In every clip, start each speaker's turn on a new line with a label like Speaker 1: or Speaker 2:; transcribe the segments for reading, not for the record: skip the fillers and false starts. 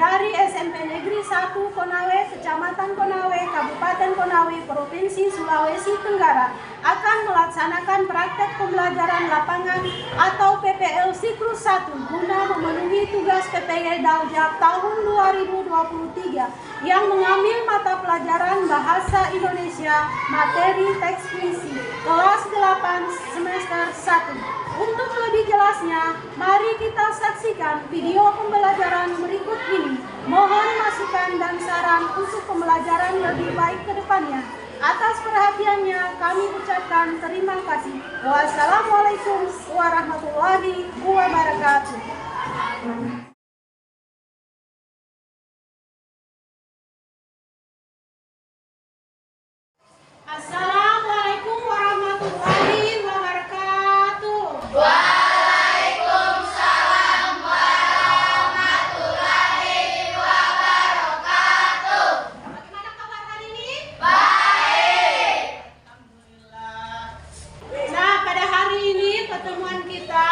Speaker 1: dari SMP Negeri 1 Konawe, Kecamatan Konawe, Kabupaten Konawe, Provinsi Sulawesi Tenggara akan melaksanakan praktek pembelajaran lapangan atau PPL siklus 1 guna memenuhi tugas PPG Daljak tahun 2023 yang mengambil mata pelajaran Bahasa Indonesia materi teks puisi kelas 8 semester 1. Untuk lebih jelasnya, mari kita saksikan video pembelajaran berikut ini. Mohon masukan dan saran untuk pembelajaran lebih baik ke depannya. Atas perhatiannya kami ucapkan terima kasih. Wassalamualaikum warahmatullahi wabarakatuh. Assalamualaikum warahmatullahi wabarakatuh.
Speaker 2: Waalaikumsalam warahmatullahi wabarakatuh.
Speaker 1: Bagaimana kabar hari ini?
Speaker 2: Baik.
Speaker 1: Alhamdulillah. Nah, pada hari ini pertemuan kita,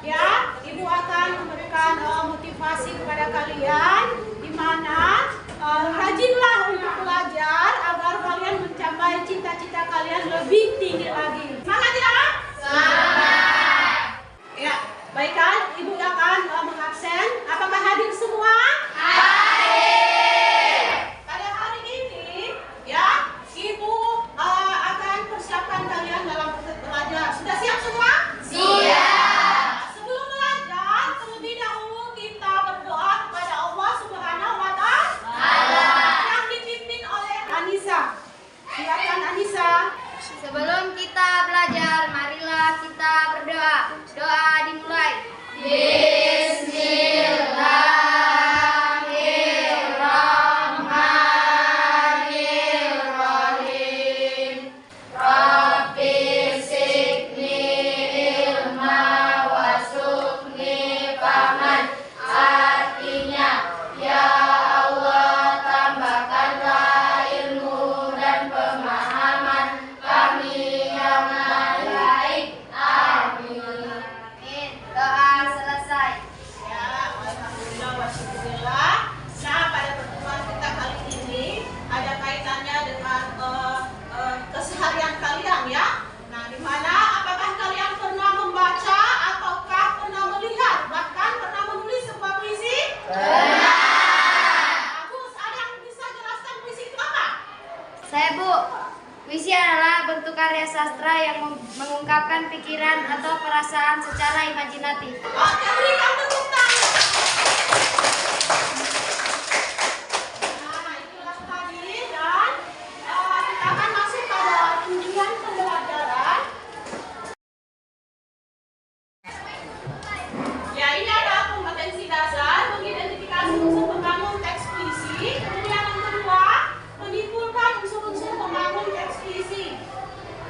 Speaker 1: ya, Ibu akan memberikan motivasi kepada kalian, di mana rajinlah untuk belajar agar kalian mencapai cita-cita kalian lebih tinggi lagi. Semangat ya?
Speaker 2: Semangat.
Speaker 1: Ya, baikkan Ibu akan mengabsen. Apakah hadir semua?
Speaker 2: Hadir.
Speaker 1: Pada hari ini, ya, Ibu akan persiapkan kalian dalam belajar. Sudah siap semua?
Speaker 2: Siap.
Speaker 1: Sebelum belajar, terlebih dahulu kita berdoa kepada Allah Subhanahu wa Ta'ala yang dipimpin oleh Anissa. Silakan Anissa.
Speaker 2: Sebelum kita belajar, marilah kita berdoa. Doa dimulai. Bismillahirrahmanirrahim. Rabbi zidni ilma warzuqni fahman. Artinya, ya Allah, tambahkanlah ilmu dan pemahaman kami yang baik. Amin. Doa selesai.
Speaker 1: Ya, alhamdulillah wa syukurillah. Nah, pada pertemuan kita kali ini ada kaitannya dengan keseharian kalian, ya. Nah, di mana apakah kalian pernah membaca ataukah pernah melihat bahkan pernah menulis sebuah puisi? Bagus. Ada yang bisa jelaskan puisi itu apa?
Speaker 2: Saya, Bu. Puisi adalah bentuk karya sastra yang mengungkapkan pikiran atau perasaan secara imajinatif.
Speaker 1: Oke, berikan tepuk tangan. Nah, itulah tadi, dan kita akan masuk pada tujuan pembelajaran. Ya, ini ada kompetensi dasar, mengidentifikasi unsur pembangun teks puisi. Kemudian yang kedua, menyimpulkan unsur-unsur pembangun teks puisi.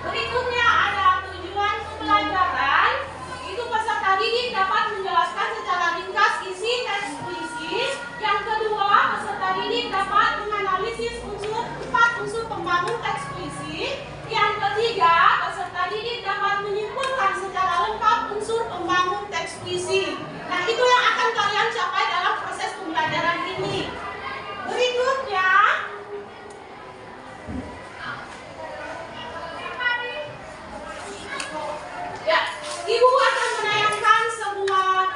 Speaker 1: Berikutnya ada tujuan pembelajaran. Itu peserta didik dapat menjelaskan secara ringkas isi teks puisi. Yang kedua, peserta didik dapat menganalisis empat unsur pembangun teks puisi. Yang ketiga, peserta didik dapat menyimpulkan secara lengkap unsur pembangun teks puisi. Nah, itu yang akan kalian capai dalam proses pembelajaran ini. Berikutnya, ya, Ibu akan menayangkan sebuah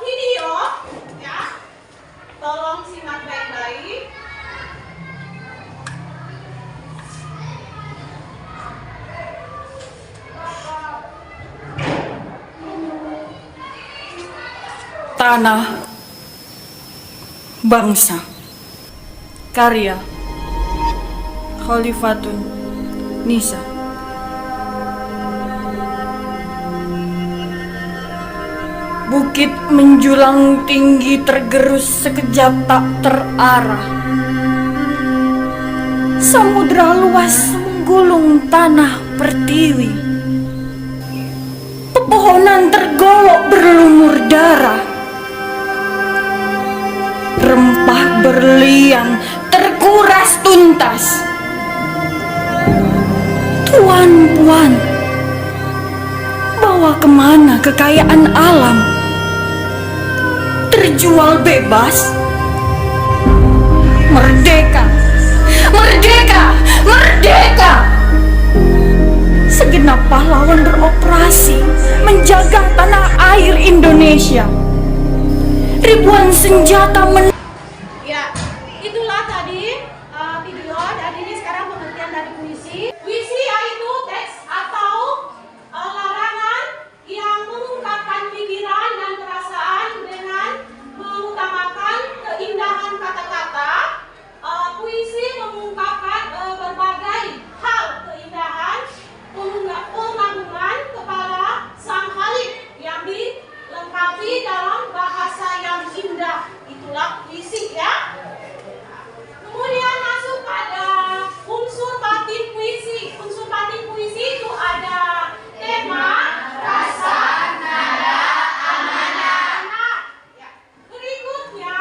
Speaker 1: video, ya. Tolong simak baik-baik.
Speaker 3: Tanah Bangsa, karya Khalifatun Nisa. Bukit menjulang tinggi tergerus sekejap tak terarah. Samudra luas menggulung tanah pertiwi. Pepohonan tergolok berlumur darah. Rempah berlian terkuras tuntas. Tuan-puan, bawa kemana kekayaan alam? Terjual bebas merdeka. Merdeka, merdeka. Segenap pahlawan beroperasi menjaga tanah air Indonesia. Ribuan senjata
Speaker 1: Ya, itulah tadi video, dan ini sekarang pengertian dari puisi. Puisi yaitu teks atau larangan yang mengungkapkan pikiran dan perasaan dengan mengutamakan keindahan kata-kata. Puisi mengungkapkan berbagai hal keindahan, pengagungan kepada Sang Khalik yang dilengkapi dalam bahasa yang indah. Itulah puisi ya. Kemudian masuk pada unsur batin puisi. Unsur batin puisi itu ada tema, rasa, nada, amanah. Ya. Berikutnya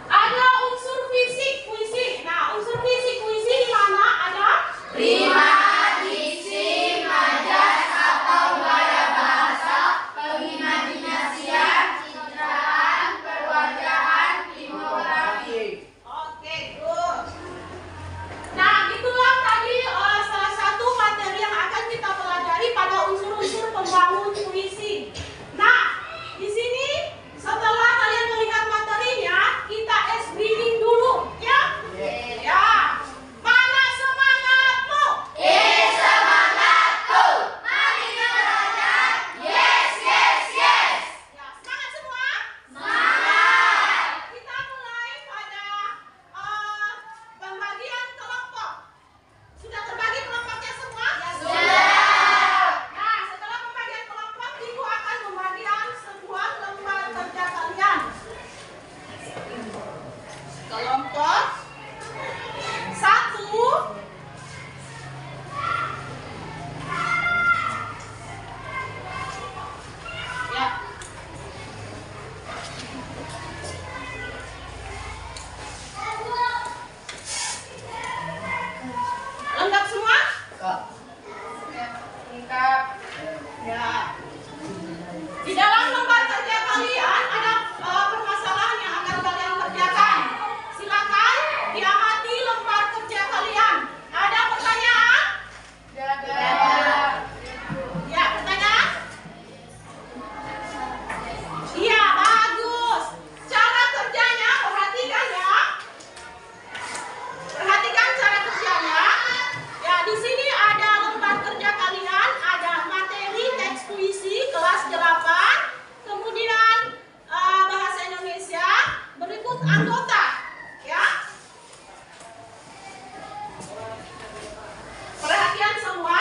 Speaker 1: ada unsur fisik puisi. Nah, unsur fisik puisi di mana ada rima, diksi, majas atau gaya bahasa, pengimajinasian, citraan, perwajahan, timografi. Oke, good. Nah, itulah tadi salah satu materi yang akan kita pelajari pada unsur-unsur pembangun puisi. Nah, di sini setelah kalian melihat materinya, kita reading dulu, ya? Ya. Mana semangatmu? Semangatku. Mari kita belajar. Yes, yes, yes. Ya, semangat semua? Semangat. Kita mulai pada pembagian kelompok. Sudah terbagi kelompoknya semua? Ya, sudah. Nah, setelah pembagian kelompok, Ibu akan membagikan sebuah lembar kerja kalian. Kelompok 1. Ya. Lengkap semua? Lengkap. Ya. Di dalam lembar kerja kalian ada permasalahan yang akan kalian kerjakan. Silakan diamati lembar kerja kalian. Ada pertanyaan? Ya, pertanyaan? Iya, bagus. Cara kerjanya perhatikan ya. Perhatikan cara kerjanya. Ya, di sini ada lembar kerja kalian, ada materi teks puisi kelas 8, kemudian bahasa Indonesia, berikut anggota, ya. Perhatian semua.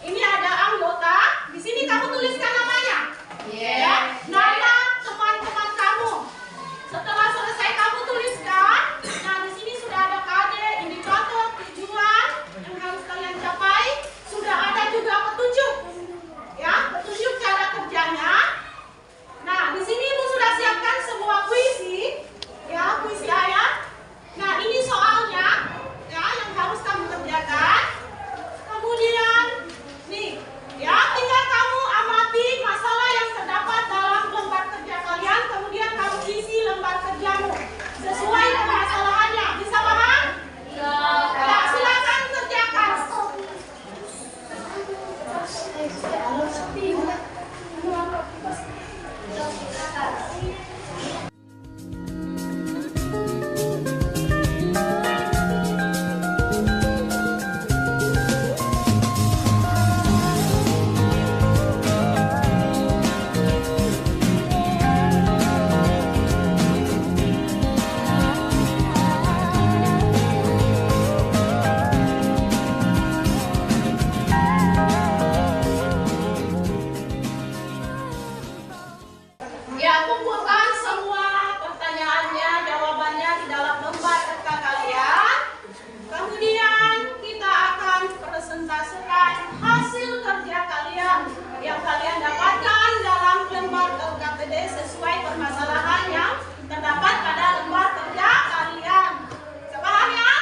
Speaker 1: Ini ada anggota. Di sini kamu tuliskan namanya. Ya, nama teman-teman kamu. Setelah selesai kamu tuliskan. Nah, di sini sudah ada kode, indikator, tujuan yang harus kalian capai. Sudah ada juga petunjuk. Ya, petunjuk cara kerjanya. Nah, di sini Ibu sudah siapkan sebuah puisi. Ya, puisi ayat. Nah, ini soalnya ya yang harus kamu kerjakan. Kemudian nih, ya tinggal kamu amati masalah yang terdapat dalam lembar kerja kalian, kemudian kamu isi lembar kerjamu sesuai permasalahannya. Bisa paham? Ya, silakan kerjakan. Ya, kumpulkan semua pertanyaannya, jawabannya di dalam lembar kerja kalian. Kemudian kita akan presentasikan hasil kerja kalian yang kalian dapatkan dalam lembar LKPD sesuai permasalahan yang terdapat pada lembar kerja kalian. Sepaham ya?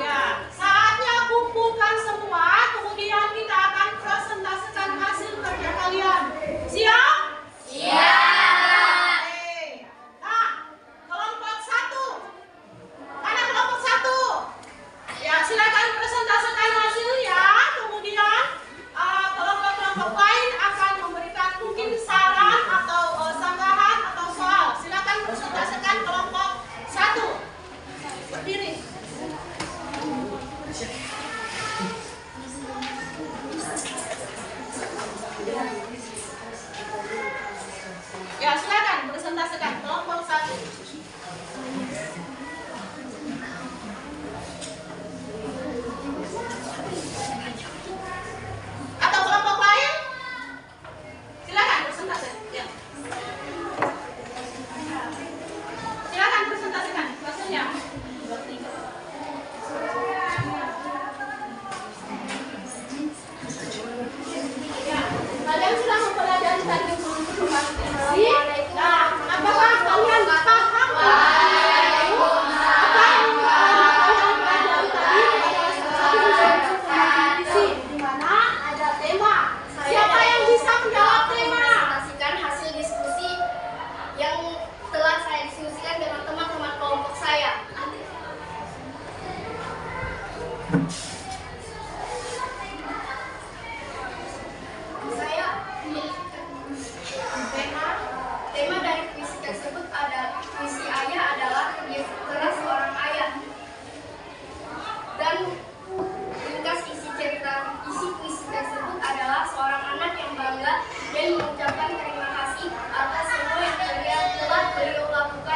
Speaker 1: Ya, saatnya kumpulkan semua, kemudian kita akan presentasikan hasil kerja kalian. Siap? Siap.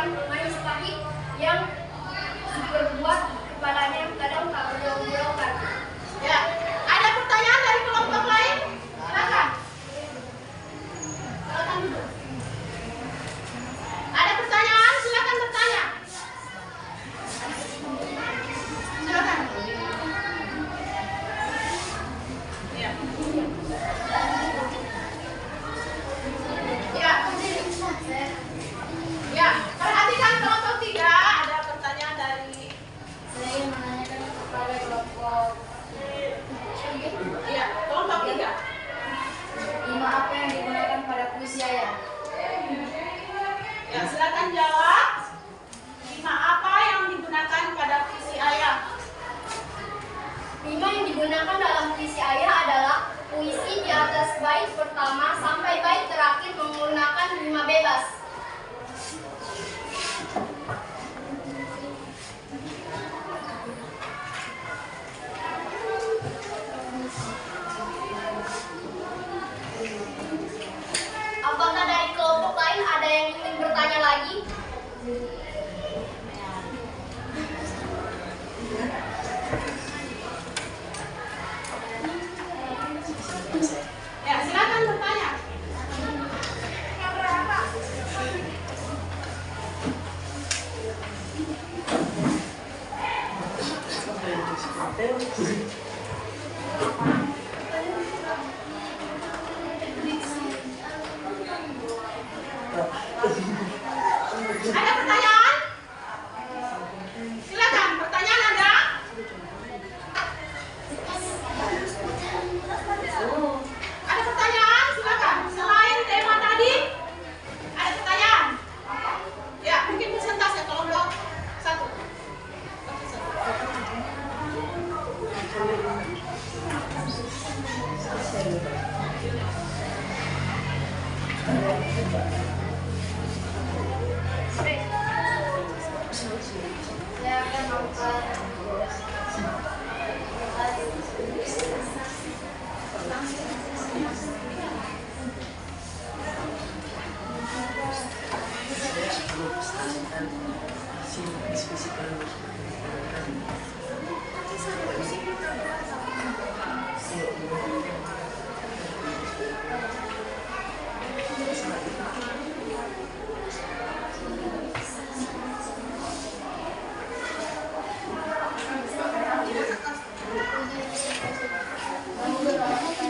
Speaker 2: yang manis pahit yang berbuat kepadanya kadang tak berdoa-doakan.
Speaker 1: Ya, ada pertanyaan dari kelompok lain? Silakan. Silakan duduk. Ada pertanyaan? Silakan bertanya. Silakan. Ya. Ya. Ya, perhatikan kelompok 3. Ada pertanyaan dari
Speaker 2: Saya ingin menanyakan kepada kelompok
Speaker 1: kelompok 3.
Speaker 2: lima apa yang digunakan pada puisi ayah?
Speaker 1: Ya, silakan jawab. 5 apa yang digunakan pada puisi ayah?
Speaker 2: 5 yang digunakan dalam puisi ayah adalah puisi di atas bait pertama sampai bait terakhir menggunakan rima bebas. Apakah dari kelompok lain ada yang ingin bertanya lagi?
Speaker 1: Ya, silakan bertanya. Ada pertanyaan? Silakan, pertanyaan ada? Ada pertanyaan? Silakan. Selain tema tadi, ada pertanyaan? Ya, mungkin persentase kelompok 1.
Speaker 2: Saya akan membuat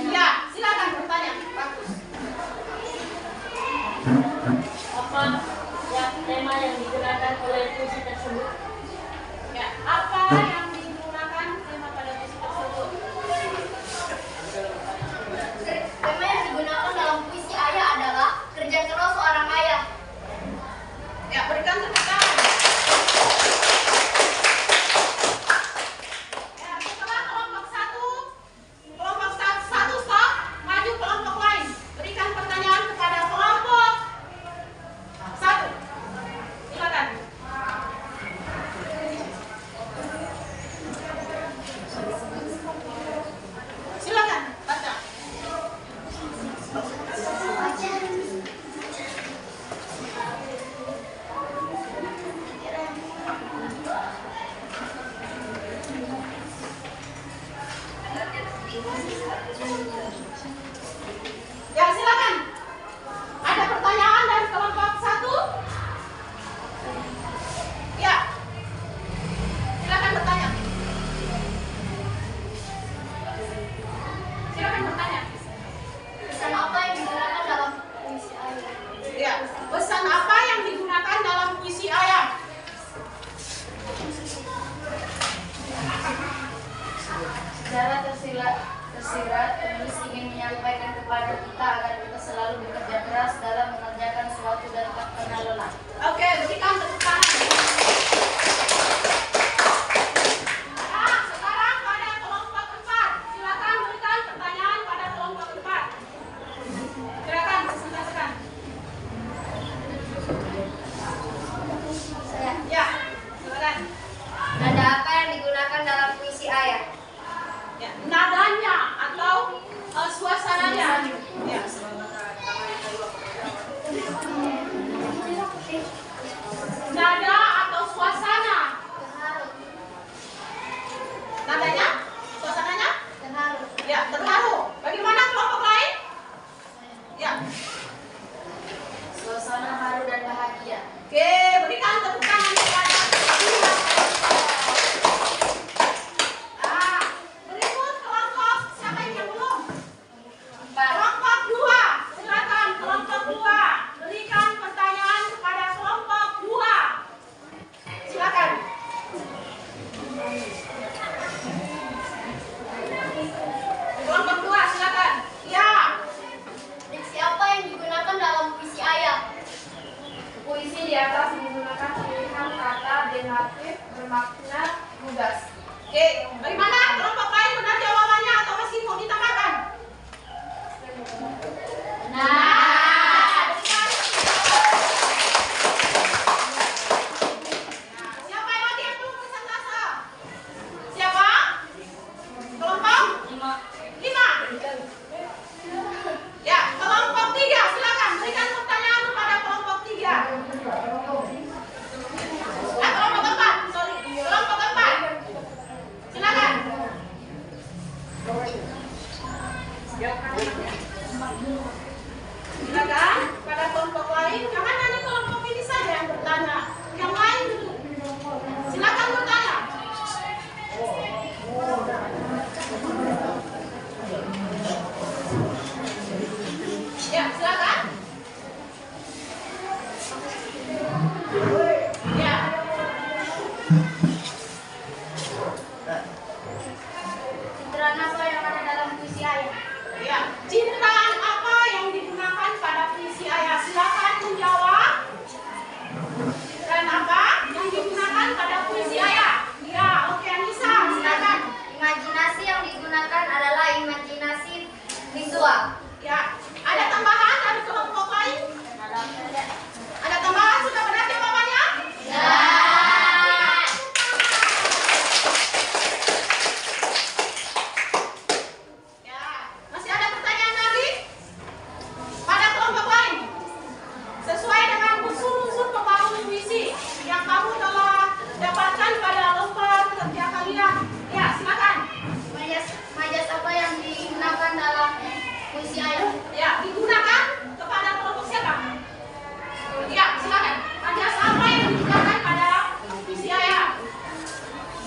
Speaker 1: Ya, silakan bertanya. Bagus.
Speaker 4: Apa tema yang digunakan oleh puisi tersebut?
Speaker 1: Ya, apa yang digunakan tema pada puisi tersebut?
Speaker 2: tema yang digunakan dalam puisi ayah adalah kerja keras seorang ayah.
Speaker 1: Ya, berikan tepuk tangan. Ya, setelah kelompok 1 stop, maju kelompok lain. Berikan pertanyaan kepada kelompok 1. Silakan. Silakan, baca. Ya, silakan. Ada pertanyaan dari kelompok 1? Ya. Silakan bertanya. Silakan bertanya.
Speaker 2: Pesan apa yang digunakan dalam puisi ayah?
Speaker 1: Ya, pesan apa yang digunakan dalam puisi ayah?
Speaker 2: Secara tersirat, penulis ingin menyampaikan kepada kita agar kita selalu bekerja keras dalam mengerjakan sesuatu dan tak pernah lelah.
Speaker 1: Oke, berikan tepuk tangan. Nah, sekarang pada kelompok 4. Silakan berikan pertanyaan pada kelompok 4. Silakan presentasikan. Ya, silakan.
Speaker 2: Nada apa yang digunakan dalam puisi ayah?
Speaker 1: Ya, nadanya atau suasananya. Ya. Oke, berikan tepuk tangan kepada berikut kelompok siapa yang belum? Kelompok 2, silakan kelompok 2. Berikan pertanyaan kepada kelompok 2. Silakan. Kelompok 2, silakan. Ya.
Speaker 2: Diksi apa yang digunakan dalam puisi ayat?
Speaker 5: Puisi di atas menggunakan pilihan kata denatif bermakna lugas.
Speaker 1: Oke, bagaimana? Kelompok lain benar jawabannya atau masih mau ditambahkan? Siapa yang lagi yang belum presentase? Siapa? Kelompok 5. Ya, kelompok 3 silakan berikan pertanyaan kepada kelompok 3. Kelompok 4, sorry. Kelompok 4. Silakan. Silakan pada kelompok lain. Jangan hanya kelompok ini saja yang bertanya. Yang lain dulu. Silakan bertanya. Ya, silakan. Ya.
Speaker 2: Citraan apa yang ada dalam puisi ayat?
Speaker 1: Ya, citraan apa yang digunakan pada puisi ayat? Silakan menjawab. Citraan apa yang digunakan pada puisi ayat? Ya, oke Anissa, silakan.
Speaker 2: Imajinasi yang digunakan adalah imajinasi visual.
Speaker 1: Ya, ada tambahan dari kelompok lain? Ada tambahan? Sudah benar jawabannya? Ya, masih ada pertanyaan lagi? Pada kelompok lain? Sesuai dengan unsur-unsur pembangun puisi yang kamu telah dapatkan pada lembar kerja kalian. Ya, silakan.
Speaker 2: Majas apa yang digunakan dalam puisi ayat?
Speaker 1: Ya, digunakan kepada kelompok siapa? Ya, silakan. Majas apa yang digunakan pada puisi ayat?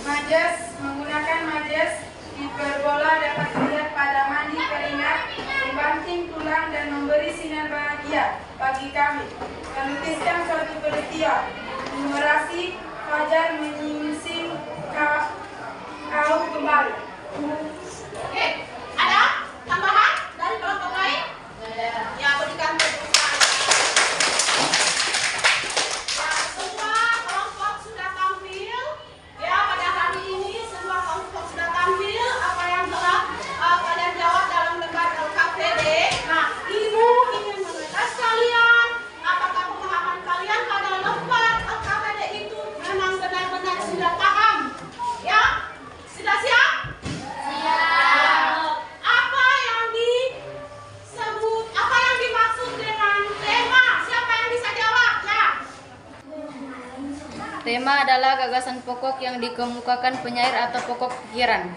Speaker 5: Majas menggunakan majas hiperbola dapat dilihat pada mandi keringat, membanting tulang dan memberi sinar bahagia bagi kami. Melukiskan suatu peristiwa. Numerasi fajar menyingsing kau kembali.
Speaker 1: Oke, ada tambahan dari kelompok lain? Ya, berikan tepuk tangan. Ya, semua kelompok sudah tampil. Ya, pada hari ini semua kelompok sudah tampil. Apa yang telah kalian jawab dalam lembar LKPD. Nah, Ibu ingin mengetes kalian. Apakah pemahaman kalian pada lembar LKPD itu memang benar-benar sudah paham? Ya, sudah siap? Apa yang disebut, apa yang dimaksud dengan tema? Siapa yang bisa jawab? Ya.
Speaker 2: Tema adalah gagasan pokok yang dikemukakan penyair atau pokok pikiran.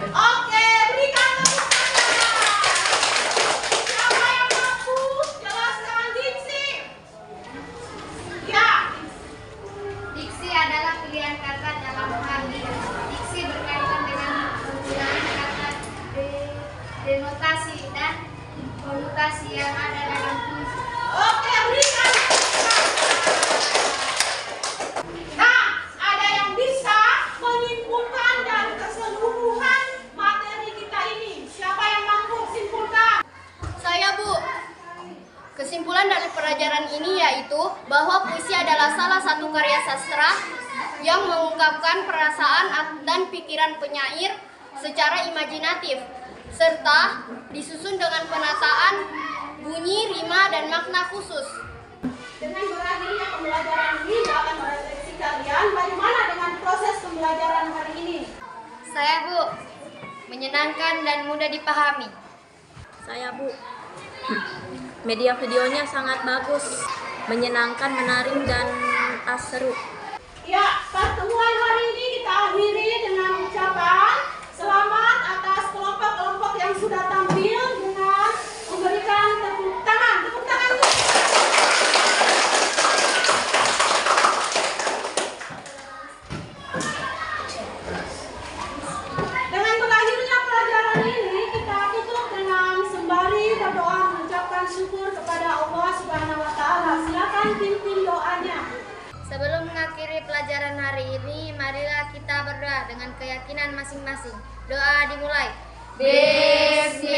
Speaker 1: Oke, berikan tepuk tangan. Siapa yang mampu jelaskan diksi? Ya.
Speaker 2: Diksi adalah pilihan kata dalam mandi. Diksi berkaitan dengan penggunaan kata denotasi dan konotasi yang ada dalam puisi.
Speaker 1: Oke, berikan tepuk tangan. Nah, ada yang bisa menyimpulkan dari keseluruhan materi kita ini. Siapa yang mampu simpulkan?
Speaker 2: Saya, Bu. Kesimpulan dari pelajaran ini yaitu bahwa puisi adalah salah satu karya sastra yang mengungkapkan perasaan dan pikiran penyair secara imajinatif, serta disusun dengan penataan bunyi, rima, dan makna khusus.
Speaker 1: Dengan berakhirnya pembelajaran ini akan merefleksi kalian bagaimana dengan proses pembelajaran hari ini.
Speaker 2: Saya, Bu, menyenangkan dan mudah dipahami.
Speaker 6: Saya, Bu. Media videonya sangat bagus, menyenangkan, menarik, dan seru.
Speaker 1: Ya, pertemuan hari ini kita akhiri dengan ucapan selamat atas kelompok-kelompok yang sudah tampil dengan memberikan tepuk tangan. Tepuk tangan.
Speaker 2: mengakhiri pelajaran hari ini, marilah kita berdoa dengan keyakinan masing-masing. Doa dimulai. Bismillah.